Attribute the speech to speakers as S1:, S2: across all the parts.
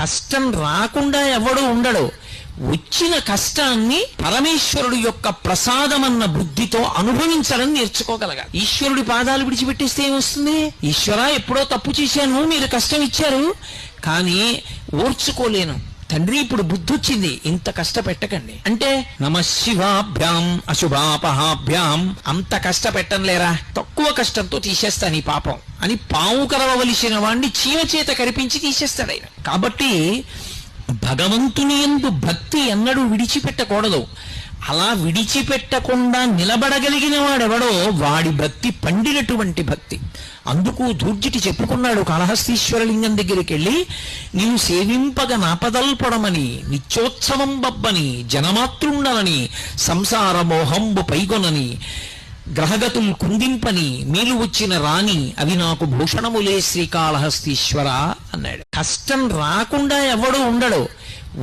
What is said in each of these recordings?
S1: కష్టం రాకుండా ఎవడు ఉండడు. వచ్చిన కష్టాన్ని పరమేశ్వరుడు యొక్క ప్రసాదమన్న బుద్ధితో అనుభవించడం నేర్చుకోగలగాలి. ఈశ్వరుడి పాదాలు విడిచిపెట్టేస్తే ఏమొస్తుంది? ఈశ్వరా, ఎప్పుడో తప్పు చేశాను, మీరు కష్టం ఇచ్చారు, కానీ ఓర్చుకోలేను తండ్రి, ఇప్పుడు బుద్ధి వచ్చింది, ఇంత కష్టపెట్టకండి అంటే నమశివాభ్యాం అశుభాపహాభ్యాం, అంత కష్టపెట్టంలేరా, తక్కువ కష్టంతో తీసేస్తాను ఈ పాపం అని పాము కరవవలసిన వాణ్ణి చీమ చేత కరిపించి తీసేస్తాడు ఆయన. కాబట్టి భగవంతుని యందు భక్తి ఎన్నడూ విడిచిపెట్టకూడదు. అలా విడిచిపెట్టకుండా నిలబడగలిగిన వాడెవడో వాడి భక్తి పండినటువంటి భక్తి. అందుకు ధూర్జటి చెప్పుకున్నాడు కాళహస్తీశ్వరలింగం దగ్గరికి వెళ్ళి, నీవు సేవింపగ నాపదల్పడమని నిత్యోత్సవం బబ్బని జనమాతృండలని సంసార మోహంబు పైగొనని గ్రహగతులు కుందింపని మేలు వచ్చిన రాణి అవి నాకు భూషణములే శ్రీకాళహస్తీశ్వర అన్నాడు. కష్టం రాకుండా ఎవడు ఉండడు.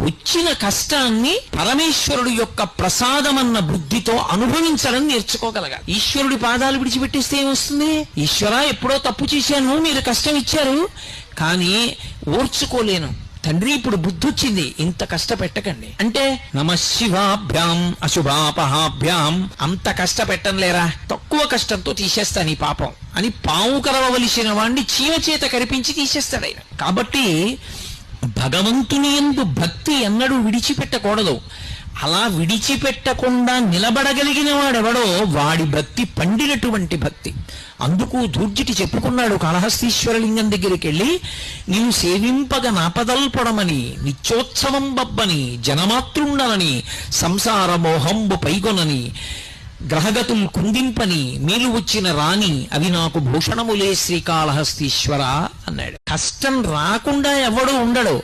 S1: వచ్చిన కష్టాన్ని పరమేశ్వరుడు యొక్క ప్రసాదమన్న బుద్ధితో అనుభవించడం నేర్చుకోగలగాలి. ఈశ్వరుడి పాదాలు విడిచిపెట్టేస్తే ఏమొస్తుంది? ఈశ్వరా, ఎప్పుడో తప్పు చేశాను, మీరు కష్టం ఇచ్చారు, కానీ ఓర్చుకోలేను తండ్రి, ఇప్పుడు బుద్ధి వచ్చింది, ఇంత కష్టపెట్టకండి అంటే నమశివాభ్యాం అశుభాపహాభ్యాం, అంత కష్టపెట్టంలేరా, తక్కువ కష్టంతో తీసేస్తాను ఈ పాపం అని పాము కరవవలసిన వాణ్ణి చీమ చేత కరిపించి తీసేస్తాడు ఆయన. కాబట్టి భగవంతుని యందు భక్తి ఎన్నడూ విడిచిపెట్టకూడదు. అలా విడిచిపెట్టకుండా నిలబడగలిగిన వాడెవడో వాడి భక్తి పండినటువంటి భక్తి. అందుకు ధూర్జటి చెప్పుకున్నాడు కాళహస్తీశ్వరలింగం దగ్గరికి వెళ్ళి, నీవు సేవింపగ నాపదల్పడమని నిత్యోత్సవం బబ్బని జనమాతృండలని సంసార మోహంబు పైగొనని గ్రహగతులు కుందింపని మేలు వచ్చిన రాణి అవి నాకు భూషణములే శ్రీకాళహస్తీశ్వర అన్నాడు. కష్టం రాకుండా ఎవడు ఉండడు.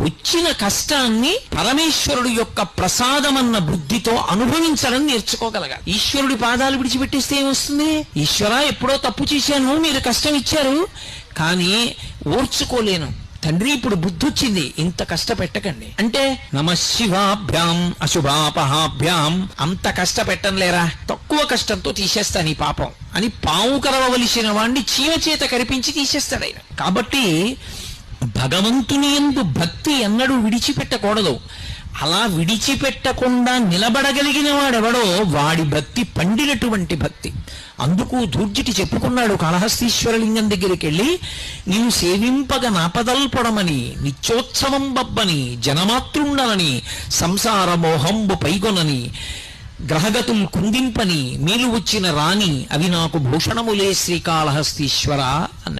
S1: వచ్చిన కష్టాన్ని పరమేశ్వరుడు యొక్క ప్రసాదమన్న బుద్ధితో అనుభవించడం నేర్చుకోగలగాలి. ఈశ్వరుడి పాదాలు విడిచిపెట్టేస్తే ఏమొస్తుంది? ఈశ్వరా, ఎప్పుడో తప్పు చేశాను, మీరు కష్టం ఇచ్చారు, కానీ ఓర్చుకోలేను తండ్రి, ఇప్పుడు బుద్ధి వచ్చింది, ఇంత కష్టపెట్టకండి అంటే నమశివాభ్యాం అశుభాపహాభ్యాం, అంత కష్టపెట్టంలేరా, తక్కువ కష్టంతో తీసేస్తాను ఈ పాపం అని పాము కరవవలసిన వాణ్ణి చీమ చేత కరిపించి తీసేస్తాడు ఆయన. కాబట్టి భగవంతుని యందు భక్తి ఎన్నడూ విడిచిపెట్టకూడదు. అలా విడిచిపెట్టకుండా నిలబడగలిగిన వాడెవడో వాడి భక్తి పండినటువంటి భక్తి. అందుకు ధూర్జటి చెప్పుకున్నాడు కాళహస్తీశ్వరలింగం దగ్గరికి వెళ్ళి, నీవు సేవింపగ నాపదల్పడమని నిత్యోత్సవం బబ్బని జనమాతృండలని సంసార మోహంబు పైగొనని గ్రహగతులు కుందింపని మేలు వచ్చిన రాణి అవి నాకు భూషణములే శ్రీకాళహస్తీశ్వర అన్నాడు.